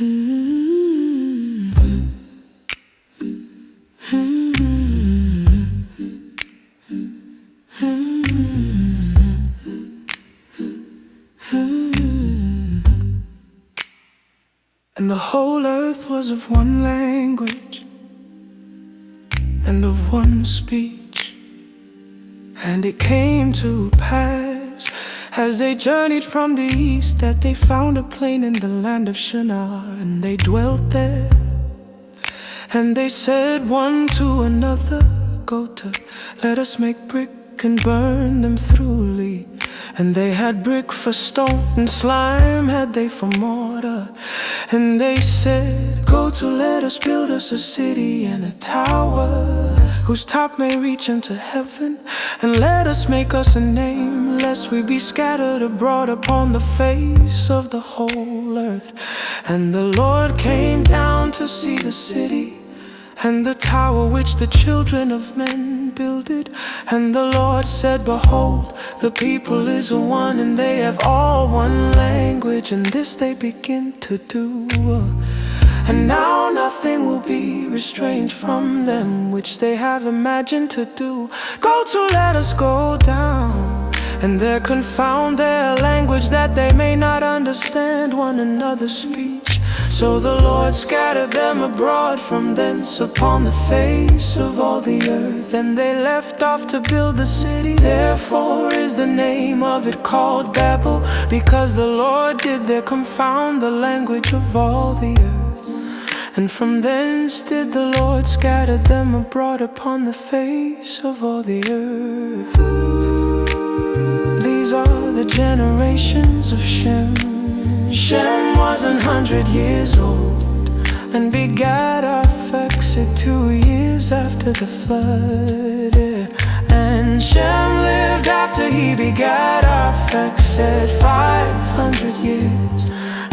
And the whole earth was of one language and of one speech. And it came to pass, as they journeyed from the east, that they found a plain in the land of Shinar, and they dwelt there. And they said one to another, "Go to, let us make brick and burn them thoroughly." And they had brick for stone, and slime had they for mortar. And they said, "Go to, let us build us a city and a tower, whose top may reach into heaven. And let us make us a name, lest we be scattered abroad upon the face of the whole earth." And the Lord came down to see the city and the tower which the children of men builded. And the Lord said, "Behold, the people is one, and they have all one language, and this they begin to do. And now nothing will be restrained from them, which they have imagined to do. Go to, let us go down, and there confound their language, that they may not understand one another's speech." So the Lord scattered them abroad from thence upon the face of all the earth. And they left off to build the city. Therefore is the name of it called Babel, because the Lord did there confound the language of all the earth. And from thence did the Lord scatter them abroad upon the face of all the earth. These are the generations of Shem. Shem was 100 years old, and begat Arphaxad 2 years after the flood. And Shem lived after he begat Arphaxad 500 years,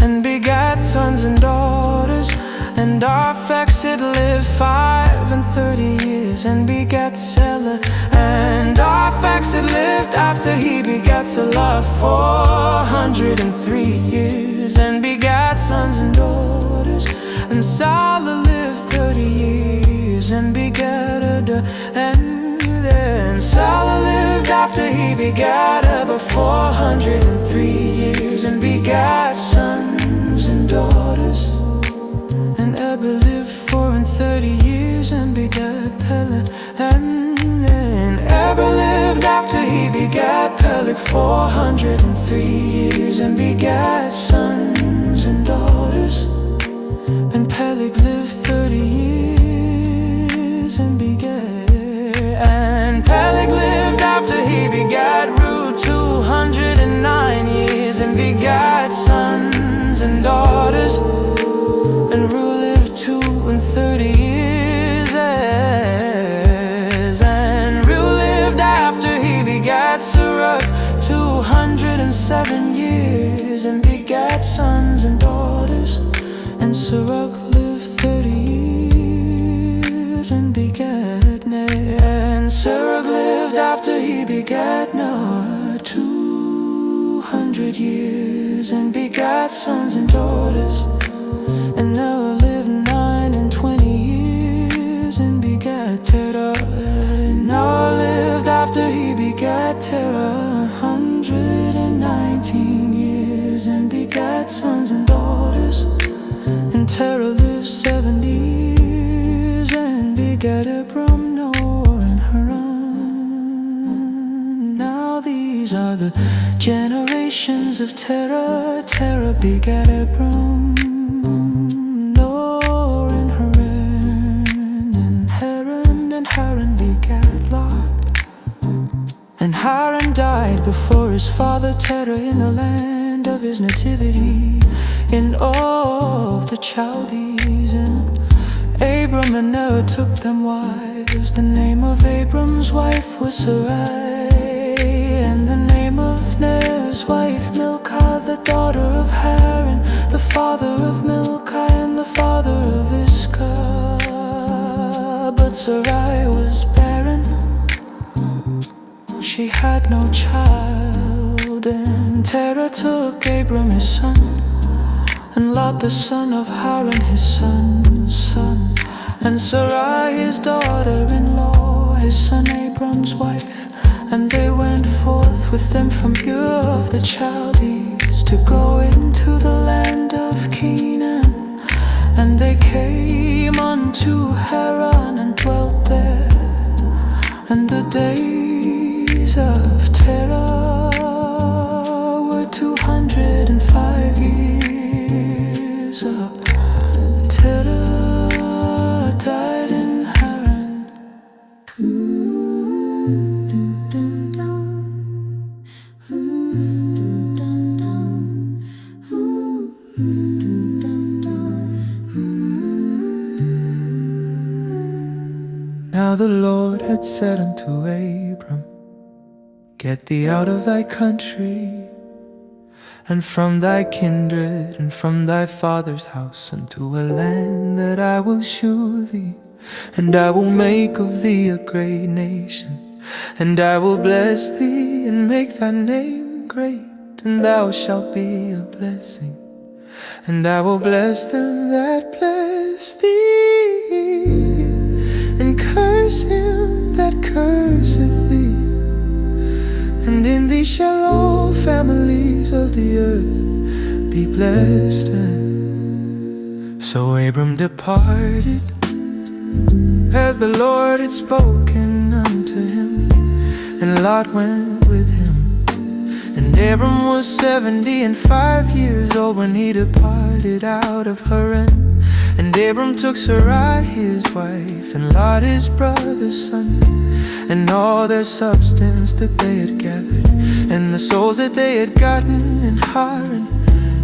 and begat sons and daughters. And Arphaxad lived 35 years, and begat Selah. And Arphaxad lived after he begat Selah 403 years, and begat sons and daughters. And Salah lived 30 years, and begat Adar. And Salah lived after he begat Eber 403 years, and begat sons and daughters. And Eber lived 34 years, and begat Peleg. And Eber lived after he begat Peleg 403 years, and begat sons and daughters. And Peleg lived 30 years, and begat. And Peleg lived after he begat Reu 209 years, and begat sons and daughters. And Reu lived 32 years, and Reu lived after he begat Serug 207 years, and begat sons and daughters. And Serug lived 30 years, and begat Ner. And Serug lived after he begat Noah 200 years, and begat sons and daughters. And Noah lived 29 years, and begat Terah. And Noah lived after he begat Terah 119 years, and begat sons and daughters. And Terah lived 70 years, and begat Abram, Noah, and Haran. Now these are the generations of Terah. Terah begat Abram, and Haran died before his father Terah in the land of his nativity, in Ur of the Chaldees. And Abram and Noah took them wives. The name of Abram's wife was Sarai, and the name of Noah's wife Milcah, the daughter of Haran, the father of Milcah, and the father of Iscah. But Sarai was barren, she had no child. And Terah took Abram his son, and Lot the son of Haran his son's son, and Sarai his daughter-in-law, his son Abram's wife. And they went forth with them from Ur of the Chaldees to go into the land of Canaan. And they came unto Haran and dwelt there. And the days of Terah were 205 years. Terah died in Haran. Now the Lord had said unto Abram, Get thee out of thy country, and from thy kindred, and from thy father's house, unto a land that I will shew thee. And I will make of thee a great nation, and I will bless thee, and make thy name great, and thou shalt be a blessing. And I will bless them that bless thee, and curse him that curseth thee. And in thee shall all families of the earth be blessed. So Abram departed, as the Lord had spoken unto him, and Lot went with him. And Abram was 75 years old when he departed out of Haran. And Abram took Sarai his wife, and Lot his brother's son, and all their substance that they had gathered, and the souls that they had gotten in Haran.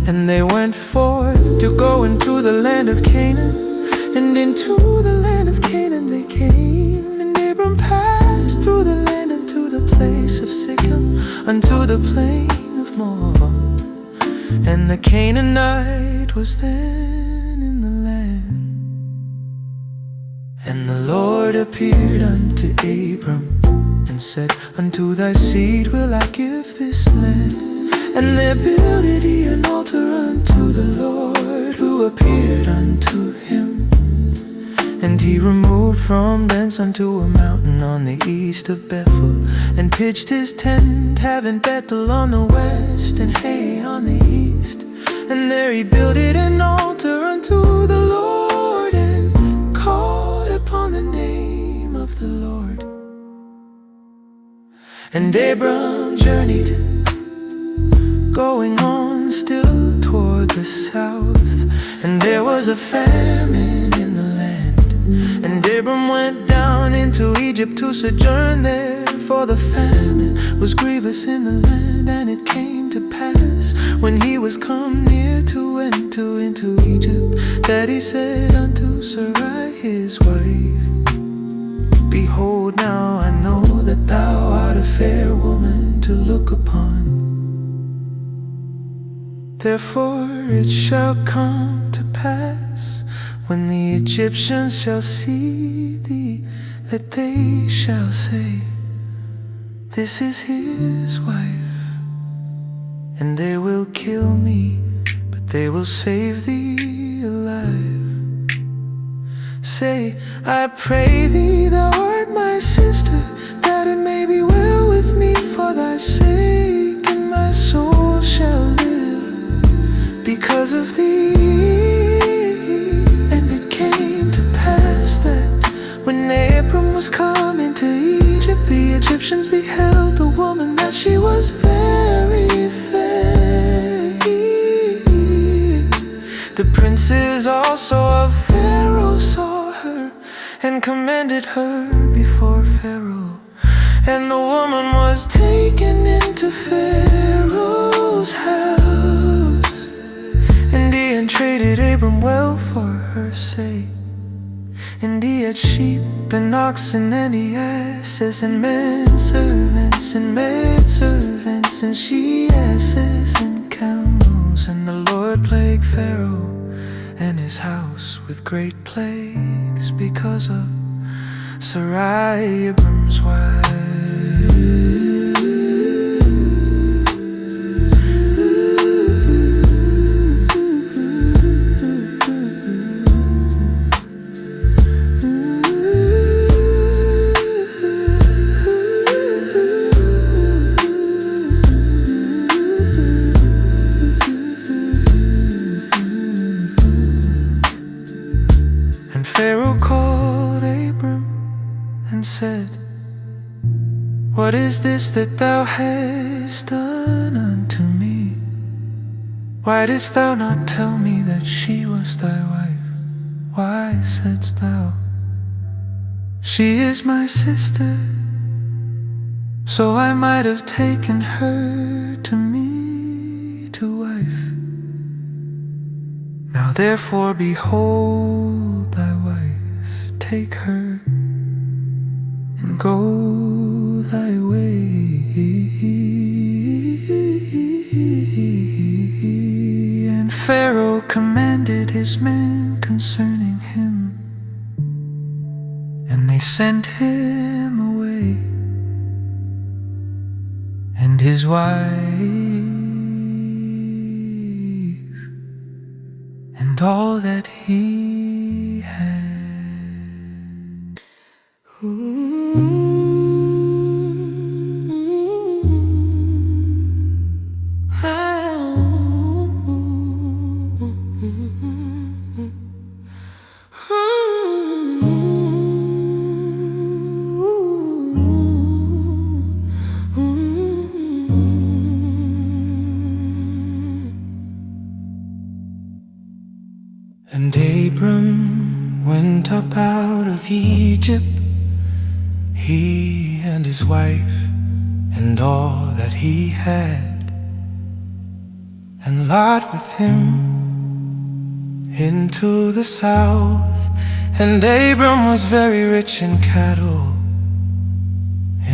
And they went forth to go into the land of Canaan. And into the land of Canaan they came. And Abram passed through the land unto the place of Sichem, unto the plain of Moab. And the Canaanite was then in the land. And the Lord appeared unto Abram, and said, Unto thy seed will I give this land. And there builded he an altar unto the Lord, who appeared unto him. And he removed from thence unto a mountain on the east of Bethel, and pitched his tent, having Bethel on the west, and Hai on the east. And there he builded an altar unto the Lord, and called upon the name of the Lord. And Abram journeyed, going on still toward the south. And there was a famine in the land. And Abram went down into Egypt to sojourn there, for the famine was grievous in the land. And it came to pass, when he was come near to enter into Egypt, that he said unto Sarai his wife, Behold, now I know that thou art a fair woman to look upon. Therefore it shall come to pass, when the Egyptians shall see thee, that they shall say, This is his wife. And they will kill me, but they will save thee alive. Say, I pray thee, thou art my sister, that it may be well with me for thy sake, and my soul shall live because of thee. And it came to pass that when Abram was come into Egypt, the Egyptians beheld the woman, that she was very fair. The princes also of Pharaoh saw her, and commended her before Pharaoh. And the woman was taken into Pharaoh's house, and he entreated Abram well for her sake. And he had sheep and oxen, and he asses, and men servants, and maid servants, and she asses, and camels. And the Lord plagued Pharaoh and his house with great plagues, because of Sarai, Abram's wife. said, "What is this that thou hast done unto me? Why didst thou not tell me that she was thy wife? Why saidst thou, she is my sister? So I might have taken her to me to wife. Now therefore behold thy wife, take her and go thy way." And Pharaoh commanded his men concerning him, and they sent him away, and his wife, and all that he had. And Abram went up out of Egypt, he and his wife, and all that he had, and Lot with him into the south. And Abram was very rich in cattle,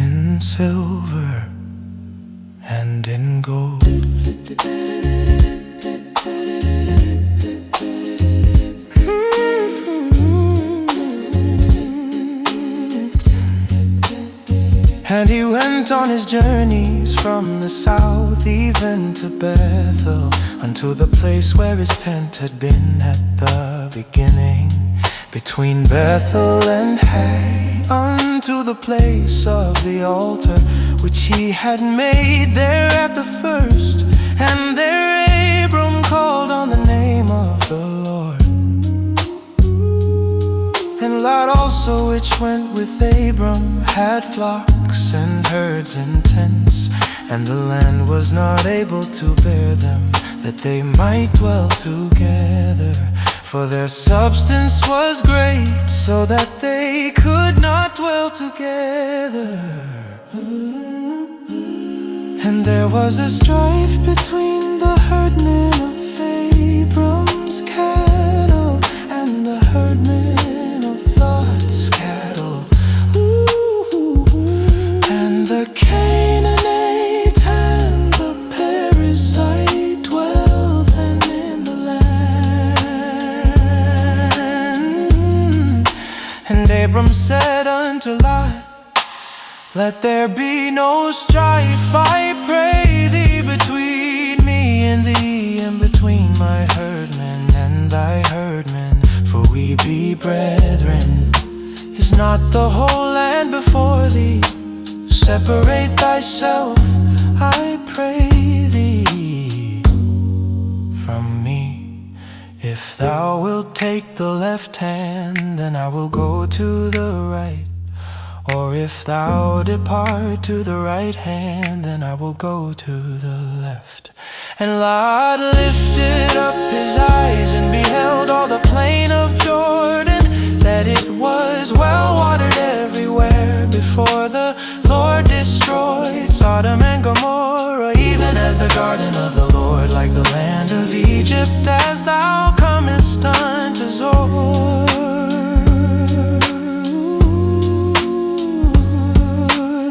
in silver, and in gold. And he went on his journeys from the south even to Bethel, unto the place where his tent had been at the beginning, between Bethel and Hai, unto the place of the altar which he had made there at the first. And there Abram called on the name of the Lord. And Lot also, which went with Abram, had flocks and herds and tents, and the land was not able to bear them, that they might dwell together. For their substance was great, so that they could not dwell together. And there was a strife between the herdmen of Abram's cattle and the herdmen of Lot's cattle. And the Canaanite and the Perizzite dwell then in the land. And Abram said unto Lot, "Let there be no strife, I pray thee, between me and thee, and between my herdmen and thy herdmen, for we be brethren. Is not the whole land before thee? Separate thyself, I pray thee, from me. If thou wilt take the left hand, then I will go to the right. Or if thou depart to the right hand, then I will go to the left." And Lot lifted up his eyes and beheld all the plain of Jordan, that it was well watered everywhere, before the Lord destroyed Sodom and Gomorrah, even as the garden of the Lord, like the land of Egypt, as thou comest unto Zoar.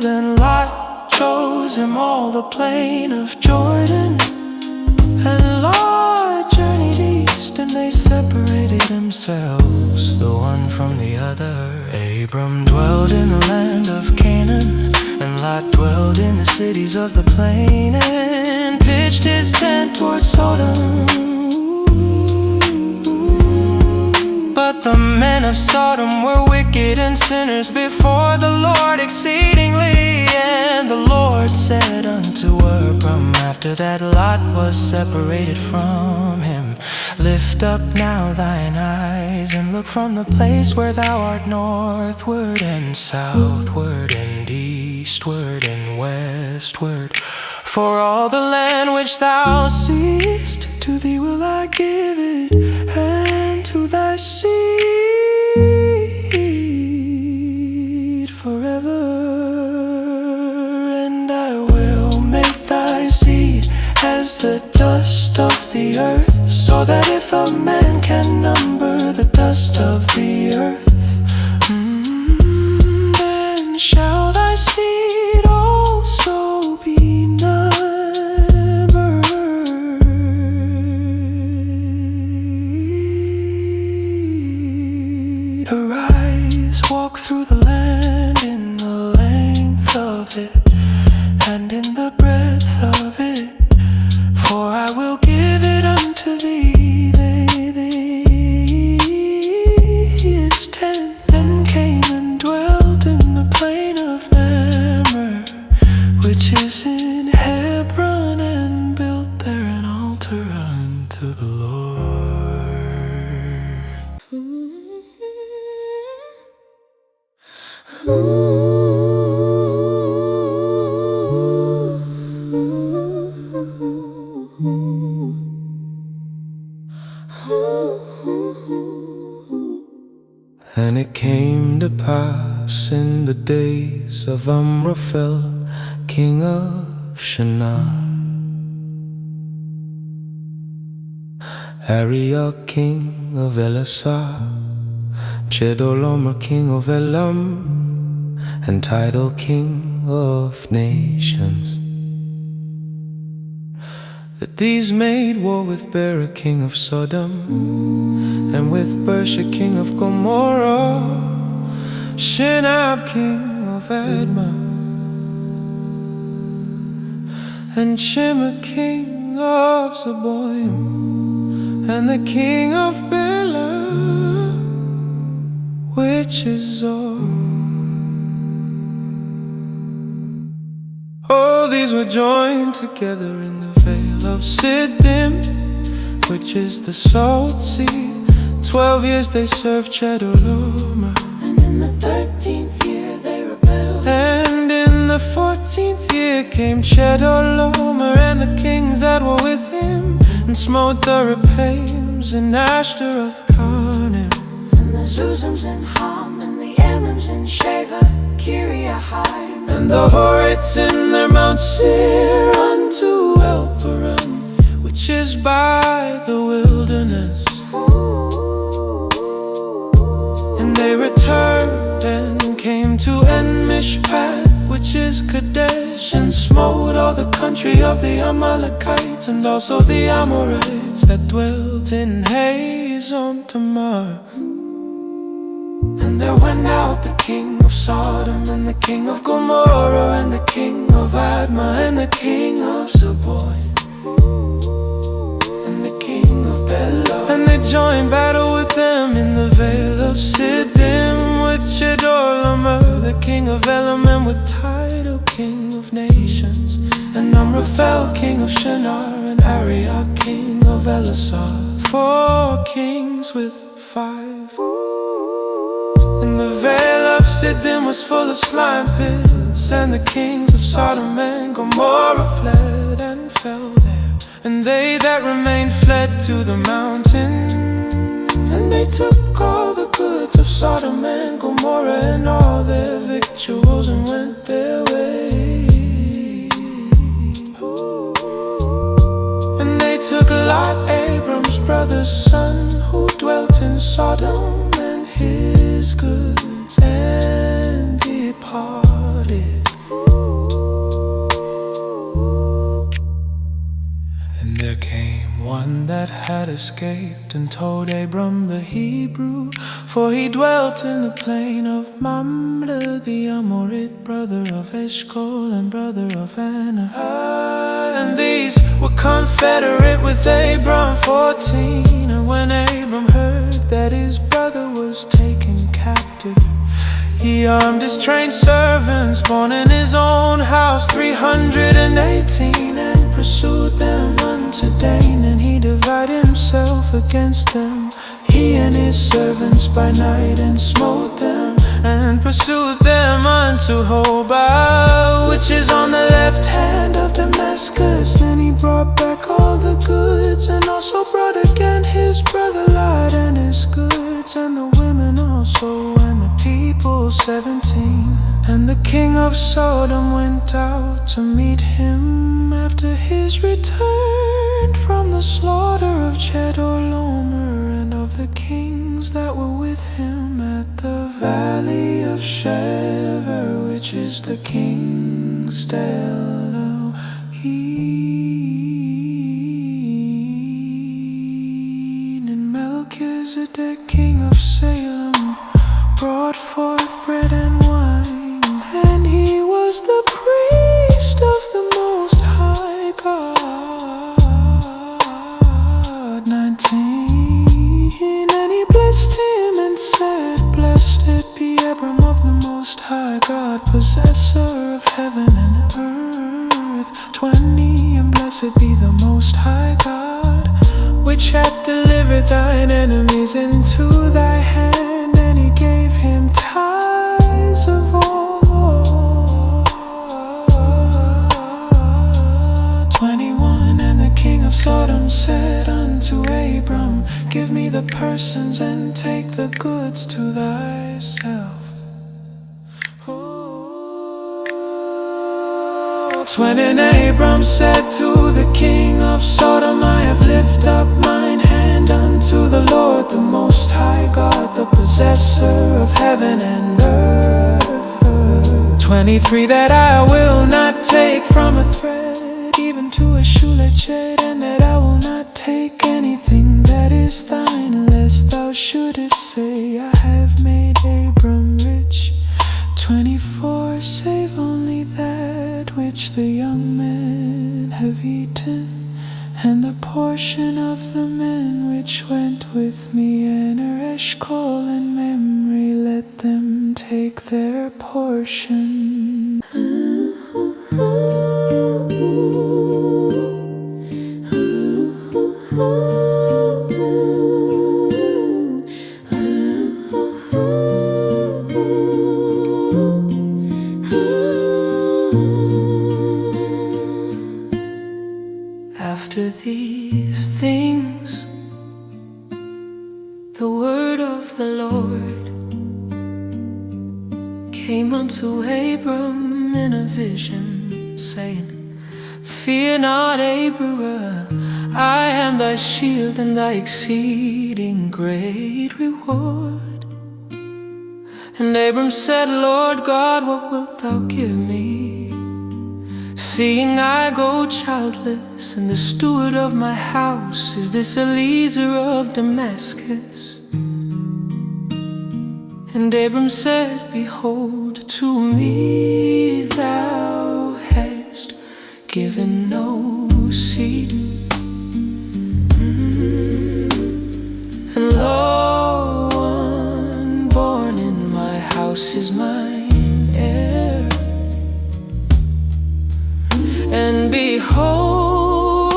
Then Lot chose him all the plain of Jordan, and Lot journeyed east, and they separated themselves, the one from the other. Abram dwelled in the land of Canaan, and Lot dwelled in the cities of the plain, and pitched his tent toward Sodom. But the men of Sodom were wicked and sinners before the Lord exceedingly. And the Lord said unto Abram, after that Lot was separated from him, Lift up now thine eyes and look from the place where thou art, northward and southward and eastward and westward. For all the land which thou seest, to thee will I give it, and to thy seed forever. And I will make thy seed as the dust of the earth, so that if a man can number the dust of the earth, then shall thy seed also be numbered. Arise, walk through the land in the length of it and in the breadth of it, for I will give it unto thee. Its tent then came and dwelt in the plain of Mamre, which is in Hebron, and built there an altar unto the Lord. And it came to pass in the days of Amraphel, king of Shinar, Arioch, king of Elasar, Chedorlaomer, king of Elam, and Tidal, king of nations, that these made war with Bera, king of Sodom, and with Bersha, king of Gomorrah, Shinab, king of Admah, and Shema, king of Zeboim, and the king of Bela, which is Zor. All these were joined together in the vale of Siddim, which is the Salt Sea. 12 years they served Chedorlaomer, and in the 13th year they rebelled. And in the 14th year came Chedorlaomer and the kings that were with him, and smote the Rephaims in Ashtaroth Karnim, And the Zuzims in Ham, and the Emims in Sheva, Kiriahaim, and the Horites in their Mount Seir unto El-Paran, which is by the wilderness. And they returned and came to En-Mishpat, which is Kadesh, and smote all the country of the Amalekites, and also the Amorites that dwelt in Hazon Tamar. And there went out the king of Sodom, and the king of Gomorrah, and the king of Admah, and the king of Zeboim, and the king of Bela. And they joined battle with them in the vale of Siddim, with Chedorlaomer, the king of Elam, and with Tidal, king of nations, and Amraphel, king of Shinar, and Arioch, king of Elasar. 4 kings with 5. And the vale of Siddim was full of slime pits, and the kings of Sodom and Gomorrah fled and fell there. And they that remained fled to the mountain, and they took all the goods of Sodom and Gomorrah and all their victuals, and went their way. And they took Lot, Abram's brother's son, who dwelt in Sodom, and his goods, and departed. And there came one that had escaped, and told Abram the Hebrew, for he dwelt in the plain of Mamre, the Amorite, brother of Eshcol and brother of Anah. And these were confederate with Abram 14. And when Abram heard that his brother was taken captive, he armed his trained servants, born in his own house, 318, and pursued them unto Dan, and he divided himself against them, he and his servants by night, and smote them, and pursued them unto Hobah, which is on the left hand of Damascus. Then he brought back all the goods, and also brought again his brother Lot and his goods, and the women also, and the people 17. And the king of Sodom went out to meet him after his return from the slaughter of Chedorlaomer, and of the kings that were with him at the valley of Shever, which is the king's Elohim. And Melchizedek, king of Salem, brought forth bread and wine, and he was the priest of the Most High God. 19. And he blessed him and said, Blessed be Abram of the Most High God, possessor of heaven and earth. 20. And blessed be the Most High God, which hath delivered thine enemies into thy hand, and he gave him tithes of all. 21. And the king of Sodom said unto Abram, Give me the persons, and take the goods to thyself. 20. And Abram said to the king of Sodom, I have lifted up mine hand unto the Lord, the Most High God, the possessor of heaven and earth. 23. That I will not take from a thread even to a shoelechet, and that I will not take anything that is thine, lest thou shouldest say, I have made Abram rich. 24. Save only that which the young men have eaten, and the portion of the men which went with me, and Eshcol and Mamre, let them take their portion. After these things, the word of the Lord came unto Abram in a vision, saying, Fear not, Abram, I am thy shield and thy exceeding great reward. And Abram said, Lord God, what wilt thou give me, seeing I go childless, and the steward of my house is this Eliezer of Damascus? And Abram said, Behold, to me thou hast given no seed, and lo, one born in my house is mine heir. And behold,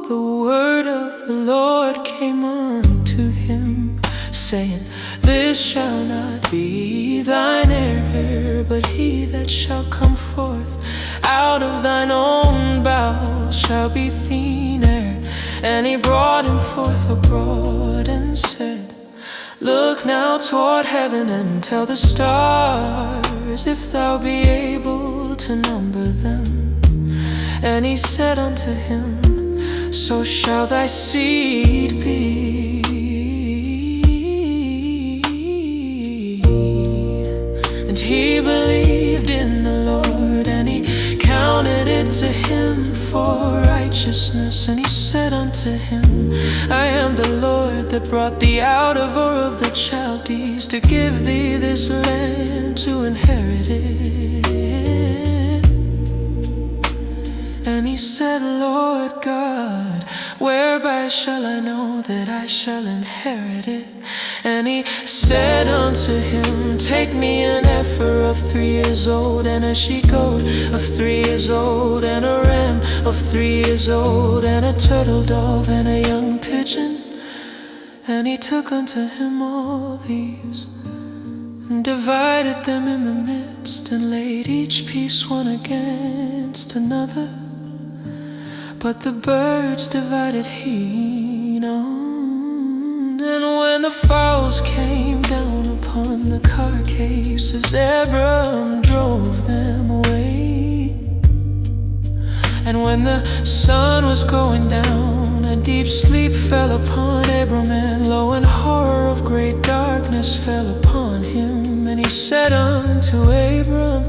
the word of the Lord came unto him, saying, This shall not be thine heir, but he that shall come forth out of thine own bowels shall be thine heir. And he brought him forth abroad and said, Look now toward heaven and tell the stars, if thou be able to number them. And he said unto him, So shall thy seed be. And he believed in the Lord, and he counted it to him for righteousness. And he said unto him, I am the Lord that brought thee out of Ur of the Chaldees, to give thee this land to inherit it. And he said, Lord God, Whereby shall I know that I shall inherit it? And he said unto him, take me an heifer of 3 years old, and a she-goat of 3 years old, and a ram of 3 years old, and a turtle dove, and a young pigeon. And he took unto him all these, and divided them in the midst, and laid each piece one against another. But the birds divided he not. And when the fowls came down upon the carcasses, Abram drove them away. And when the sun was going down, a deep sleep fell upon Abram, and lo, an horror of great darkness fell upon him. And he said unto Abram,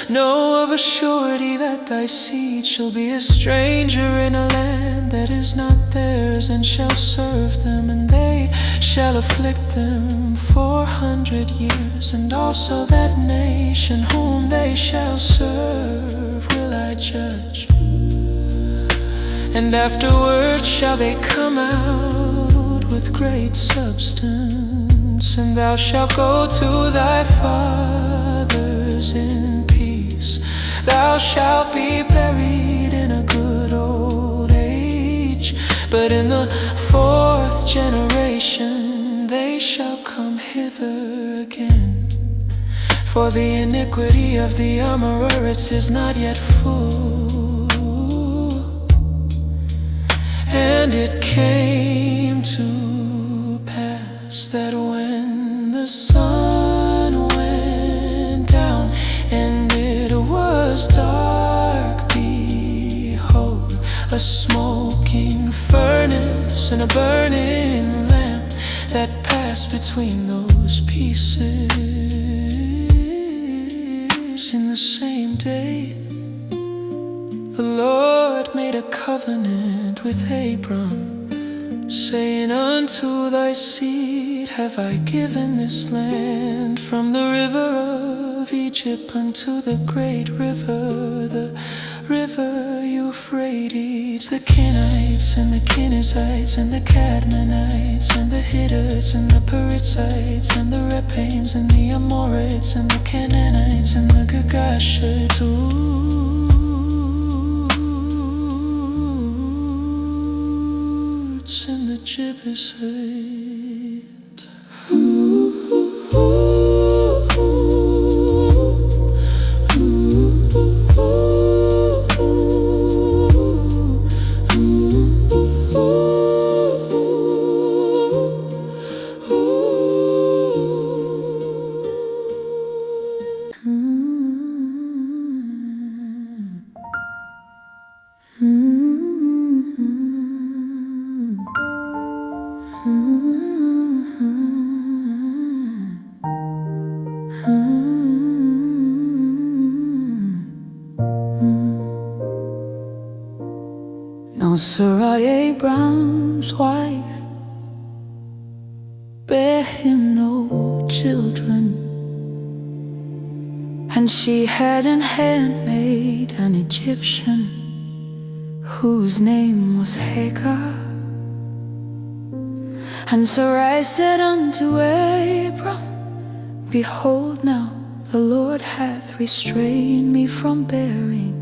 know of a surety that thy seed shall be a stranger in a land that is not theirs, and shall serve them, and they shall afflict them 400 years. And also that nation whom they shall serve will I judge. And afterward shall they come out with great substance, and thou shalt go to thy fathers in peace. Thou shalt be buried in a good old age. But in the 4th generation they shall come hither again. For the iniquity of the Amorites is not yet full. And it came to pass that when the sun went down and it was dark, behold, a smoking furnace and a burning lamp that passed between those pieces. In the same day the Lord made a covenant with Abram, saying, unto thy seed have I given this land, from the river of Egypt unto the great river, the river Euphrates. The Kenites and the Kenizzites and the Cadmonites and the Hittites and the Perizzites and the Rephaims and the Amorites and the Canaanites and the Girgashites. And the Jebusites. Now Sarai, Abram's wife, bare him no children, and she had an handmaid, an Egyptian, whose name was Hagar. And Sarai said unto Abram, behold, now the Lord hath restrained me from bearing.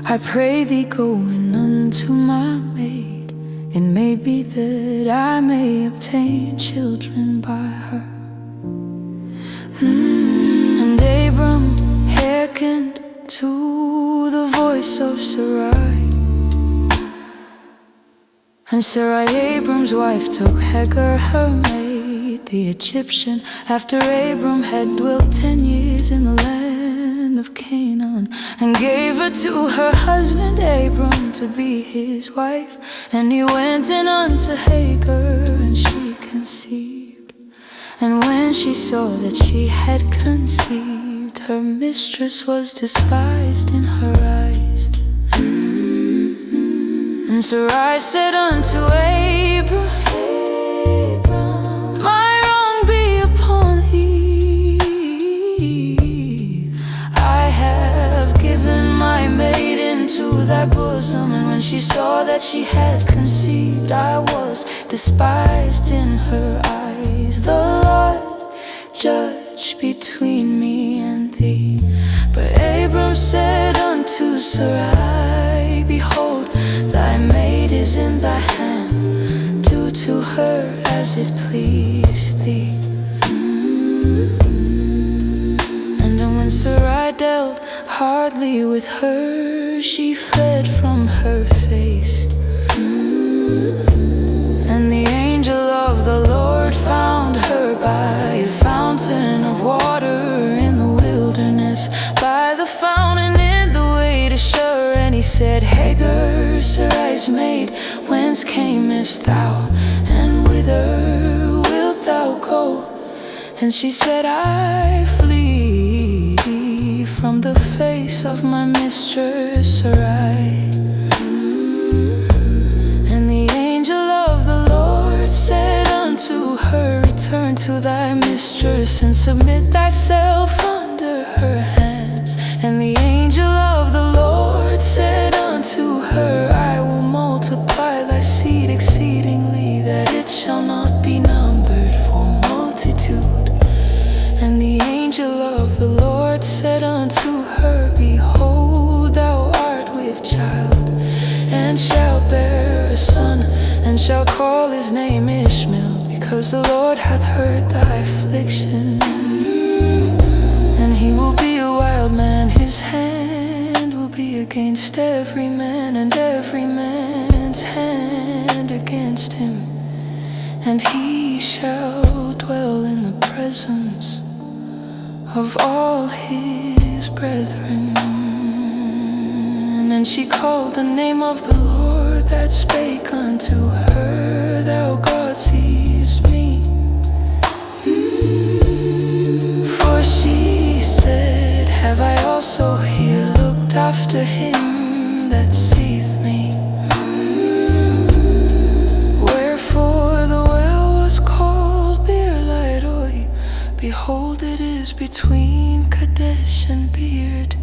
I pray thee, go in unto my maid. It may be that I may obtain children by her. And Abram hearkened to the voice of Sarai. And Sarai, Abram's wife, took Hagar, her maid, the Egyptian, after Abram had dwelt 10 years in the land of Canaan, and gave her to her husband Abram to be his wife. And he went in unto Hagar, and she conceived. And when she saw that she had conceived, her mistress was despised in her eyes. And Sarai said unto Abram, my wrong be upon thee. I have given my maid into thy bosom. And when she saw that that she had conceived. I was despised in her eyes. The Lord judged between me and thee. But Abram said unto Sarai, Behold, thy maid is in thy hand. Do to her as it pleased thee. And when Sarai dealt hardly with her, she fled from her face. And the angel of the Lord found her by a fountain of water in the wilderness, by the fountain in the way to Shur. And he said, Hagar, Sarai's maid, whence camest thou, and whither wilt thou go? And she said, I flee from the face of my mistress Sarai. And the angel of the Lord said unto her, Return to thy mistress, and submit thyself under her hands. And the angel of the Lord said unto her, I will multiply thy seed exceedingly, that it shall not be numbered for multitude. And the angel of the Lord said unto her, Behold, thou art with child, and shalt bear a son, and shall call his name Ishmael, because the Lord hath heard thy affliction. And he will be a wild man, his hand will be against every man, and every man's hand against him. And he shall dwell in the presence of all his brethren. And she called the name of the Lord that spake unto her, Thou God seest me. For she said, Have I also here looked after him that seeth me? Wherefore the well was called Beer Lahai. Behold, it is between Kadesh and Beard.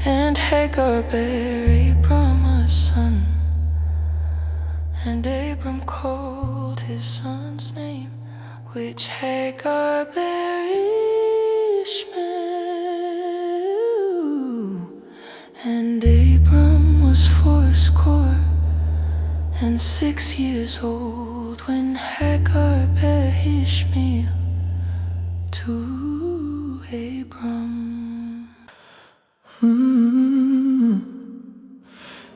And Hagar bare Abram a son, and Abram called his son's name, which Hagar bare Ishmael. And Abram was 86 years old when Hagar bare Ishmael to Abram.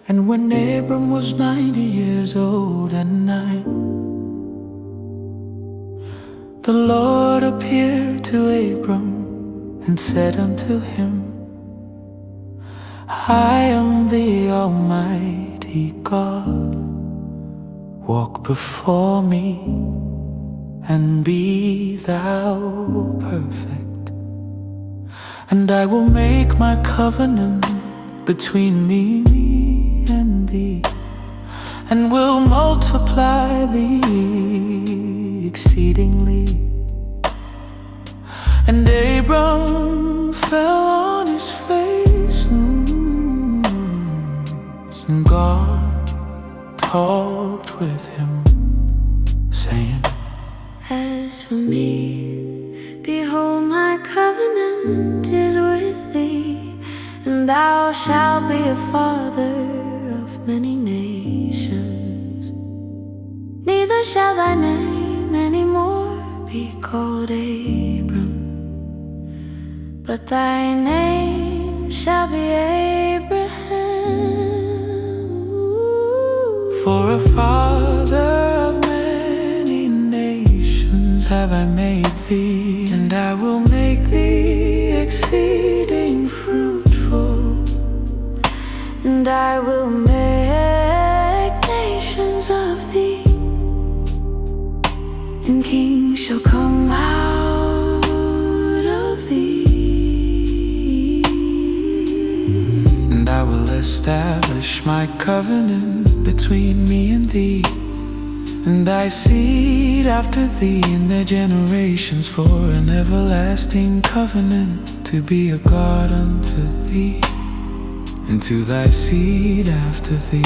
And when Abram was 90 years old and 9, the Lord appeared to Abram and said unto him, I am the Almighty God. Walk before me and be thou perfect. And I will make my covenant between me and thee, and will multiply thee exceedingly. And Abram fell on his face, and God talked with him, saying, As for me, behold, my covenant is with thee, and thou shalt be a father of many nations. Neither shall thy name any more be called Abram, but thy name shall be Abraham. For a father of many nations have I made thee, and I will make thee exceeding fruitful. And I will make nations of thee, and kings shall come out of thee. And I will establish my covenant between me and thee, and thy seed after thee in their generations, for an everlasting covenant, to be a God unto thee, and to thy seed after thee.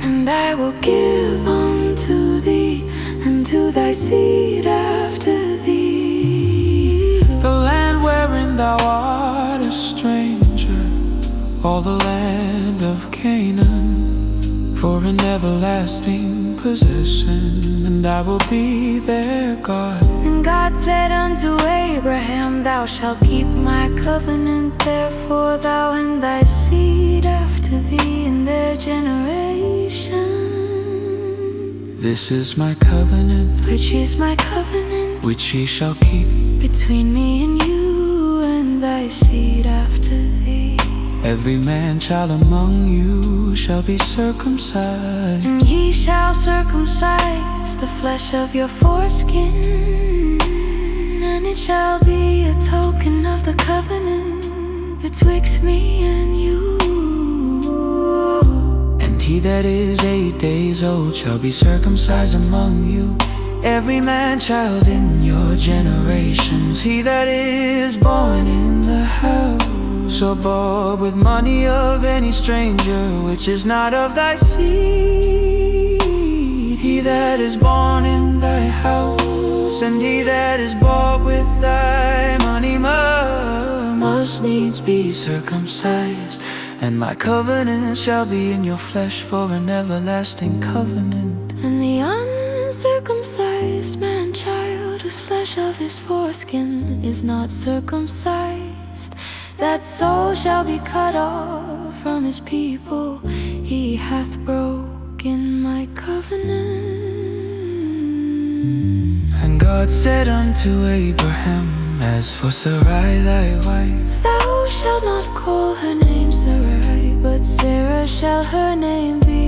And and I will give unto thee and to thy seed after thee the land wherein thou art a stranger, all the land of Canaan, for an everlasting possession, and I will be their God. And God said unto Abraham, Thou shalt keep my covenant, therefore thou and thy seed after thee in their generation. This is my covenant, Which is my covenant, which ye shall keep between me and you and thy seed after thee. Every man child among you shall be circumcised, And ye shall circumcise the flesh of your foreskin, and it shall be a token of the covenant betwixt me and you. and he that is 8 days old shall be circumcised among you, every man child in your generations. He that is born in the house or bought with money of any stranger, which is not of thy seed, he that is born in thy house, and he that is bought with thy money must needs be circumcised. And my covenant shall be in your flesh for an everlasting covenant. And the uncircumcised man-child, whose flesh of his foreskin is not circumcised, that soul shall be cut off from his people. He hath broken my covenant. And God said unto Abraham, As for Sarai thy wife, Thou shalt not call her name Sarai, but Sarah shall her name be.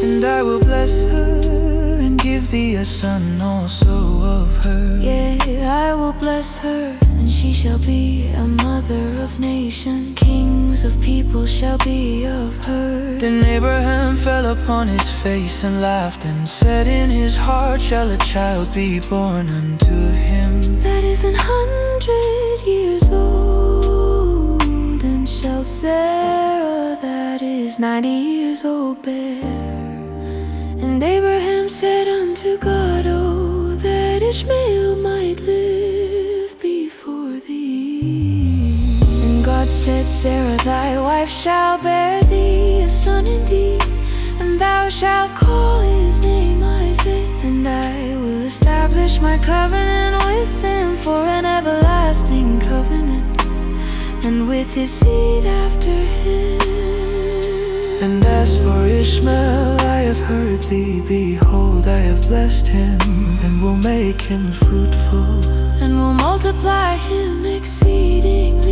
and I will bless her, and give thee a son also of her. Yea, I will bless her, and she shall be a mother of nations. Kings of people shall be of her. Then Abraham fell upon his face and laughed, and said in his heart, Shall a child be born unto him? That is 100 years old, and shall Sarah, that is 90 years old, bear? And Abraham said unto God, Oh, that Ishmael might live before thee. And God said, Sarah thy wife shall bear thee a son indeed, and thou shalt call his name Isaac. And I will establish my covenant with him for an everlasting covenant, and with his seed after him. And as for Ishmael, I have heard thee. Behold, I have blessed him, and will make him fruitful, and will multiply him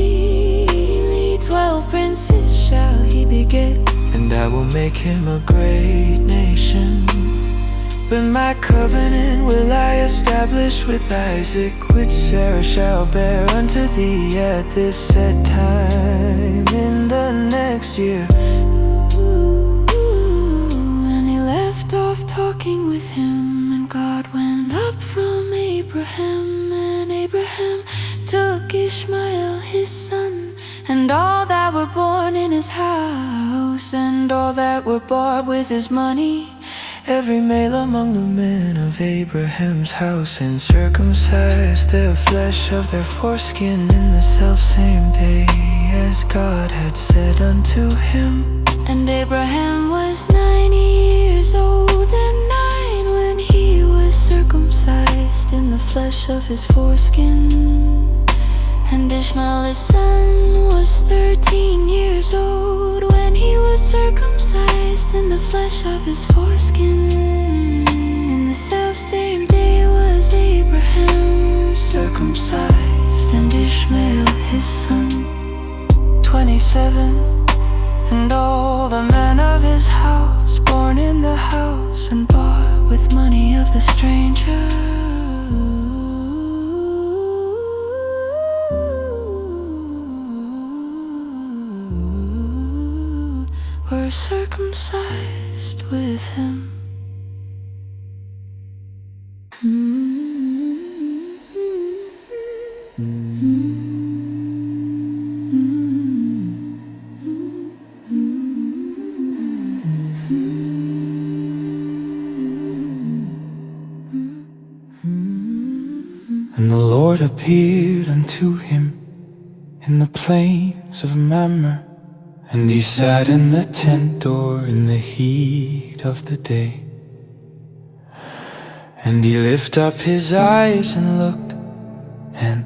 exceedingly. 12 princes shall he beget, and I will make him a great nation. But my covenant will I establish with Isaac, which Sarah shall bear unto thee at this set time in the next year. And he left off talking with him, and God went up from Abraham, and Abraham took Ishmael his son, and all that were born in his house, and all that were bought with his money, Every male among the men of Abraham's house, and circumcised their flesh of their foreskin in the selfsame day, as God had said unto him. And Abraham was 90 years old and 9 when he was circumcised in the flesh of his foreskin. And Ishmael his son was 13 years old when he was circumcised in the flesh of his foreskin. In the selfsame day was Abraham circumcised, and Ishmael his son. 27. And all the men of his house, born in the house, and bought with money of the stranger, were circumcised with him. And the Lord appeared unto him in the plains of Mamre, and he sat in the tent door in the heat of the day. And he lifted up his eyes and looked, and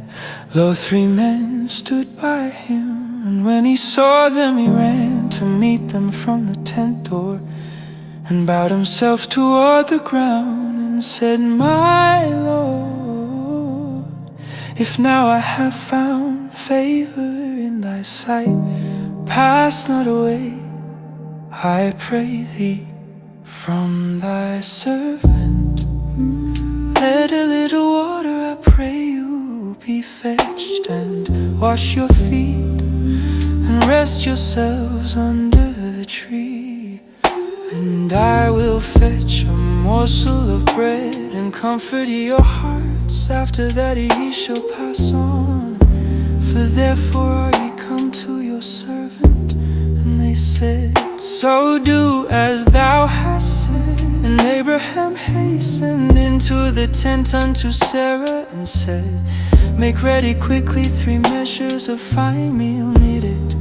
lo, 3 men stood by him. And when he saw them, he ran to meet them from the tent door, and bowed himself toward the ground, and said, My Lord, if now I have found favor in thy sight, pass not away, I pray thee, from thy servant. Let a little water, I pray you, be fetched, and wash your feet, and rest yourselves under the tree. And I will fetch a morsel of bread, and comfort your hearts. After that ye shall pass on, for therefore are ye come to your servant. And they said, So do as thou hast said. And Abraham hastened into the tent unto Sarah, and said, Make ready quickly 3 measures of fine meal kneaded,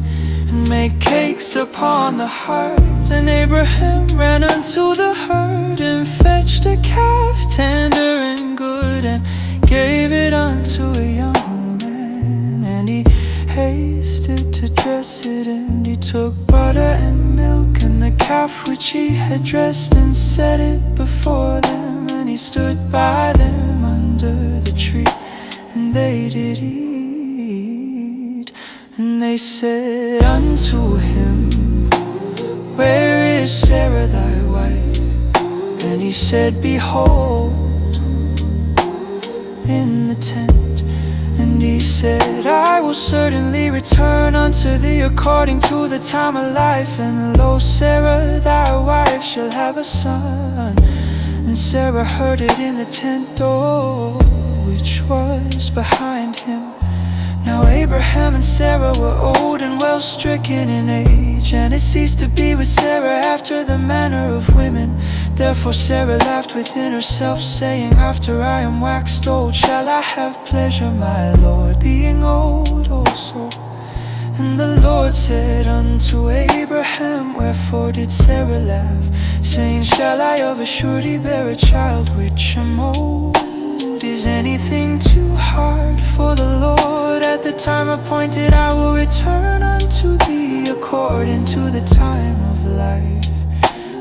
and make cakes upon the hearth. And Abraham ran unto the herd, and fetched a calf tender and good, and gave it unto a young man. And he hasted to dress it, and he took butter and milk, and the calf which he had dressed, and set it before them. And he stood by them under the tree, and they did eat. And they said unto him, Where is Sarah thy wife? And he said, Behold, in the tent. And he said, I will certainly return unto thee according to the time of life. And lo, Sarah thy wife shall have a son. And Sarah heard it in the tent door, which was behind him. Now Abraham and Sarah were old and well stricken in age, and it ceased to be with Sarah after the manner of women. Therefore Sarah laughed within herself, saying, After I am waxed old, shall I have pleasure, my Lord, being old also? And the Lord said unto Abraham, Wherefore did Sarah laugh, saying, Shall I of a surety bear a child which am old? Is anything too hard for the Lord? At the time appointed I will return unto thee according to the time of life.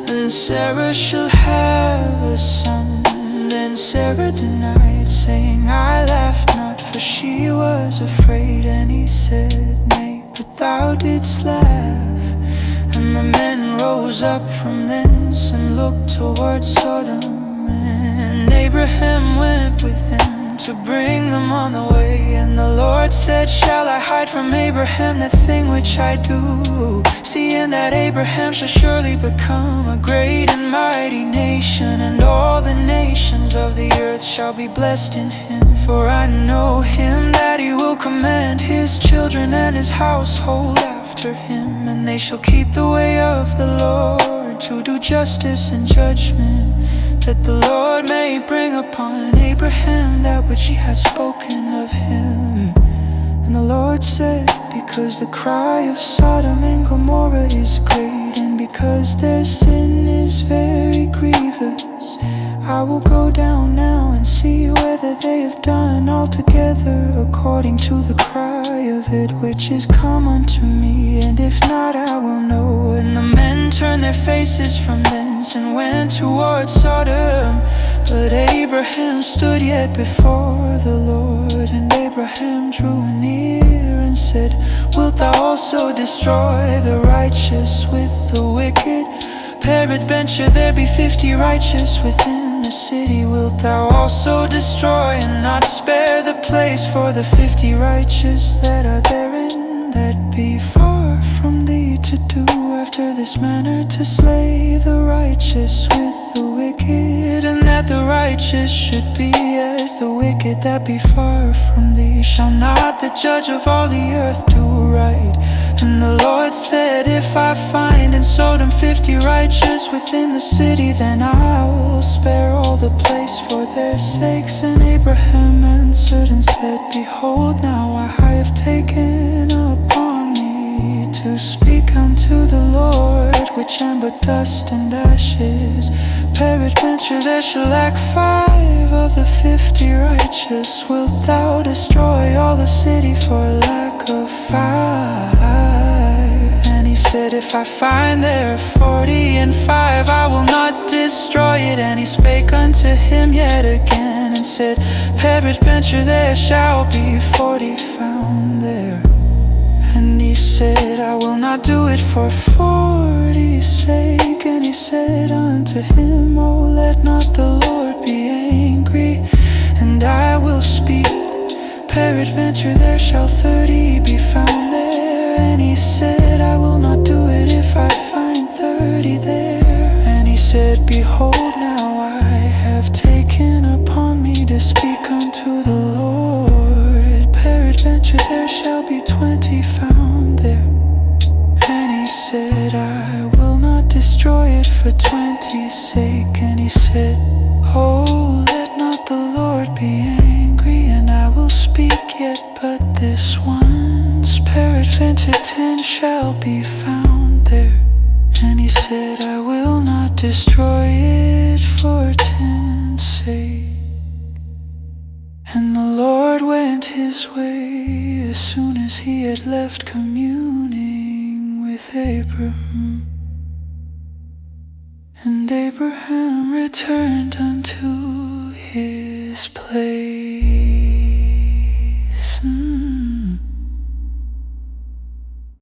And Sarah shall have a son. Then Sarah denied, saying, I laughed not, for she was afraid. And he said, Nay, but thou didst laugh. And the men rose up from thence, and looked toward Sodom. And Abraham went with them to bring them on the way. And the Lord said, Shall I hide from Abraham the thing which I do? Seeing that Abraham shall surely become a great and mighty nation, and all the nations of the earth shall be blessed in him. For I know him, that he will command his children and his household after him. And they shall keep the way of the Lord, to do justice and judgment, that the Lord may bring upon Abraham that which he has spoken of him. And the Lord said, Because the cry of Sodom and Gomorrah is great, and because their sin is very grievous, I will go down now and see whether they have done altogether according to the cry of it which is come unto me. And if not, I will know. And the men turned their faces from thence, and went toward Sodom. But Abraham stood yet before the Lord. And Abraham drew near and said, Wilt thou also destroy the righteous with the wicked? Peradventure there be 50 righteous within the city. Wilt thou also destroy, and not spare the place for the 50 righteous that are therein? That be far from thee to do after this manner, to slay the righteous with the wicked, and that the righteous should be as the wicked that be far from thee. Shall not the judge of all the earth do right? And the Lord said, if I find in Sodom 50 righteous within the city, then I will spare all the place for their sakes. And Abraham answered and said, behold, now I have taken upon me to speak unto the Lord, which am but dust and ashes. Peradventure there shall lack 5 of the 50 righteous. Wilt thou destroy all the city for lack of 5? And he said, if I find there 40 and 5, I will not destroy it. And he spake unto him yet again and said, peradventure there shall be 40 found there. And he said, I will not do it for 40's sake. And he said unto him, oh, let not the Lord be angry, and I will speak. Peradventure there shall 30 be found there. And he said, I will not do it if I find 30 there. And he said, behold, now I have taken upon me to speak unto the Lord. Peradventure there shall be 20 found there. And he said, I will not destroy it for 20's sake. And he said, oh, let not the Lord be angry, and I will speak yet but this once. Peradventure 10 shall be found there. And he said, I will not destroy it for 10's sake. And the Lord went his way as soon as he had left communing with Abraham. And Abraham returned unto his place.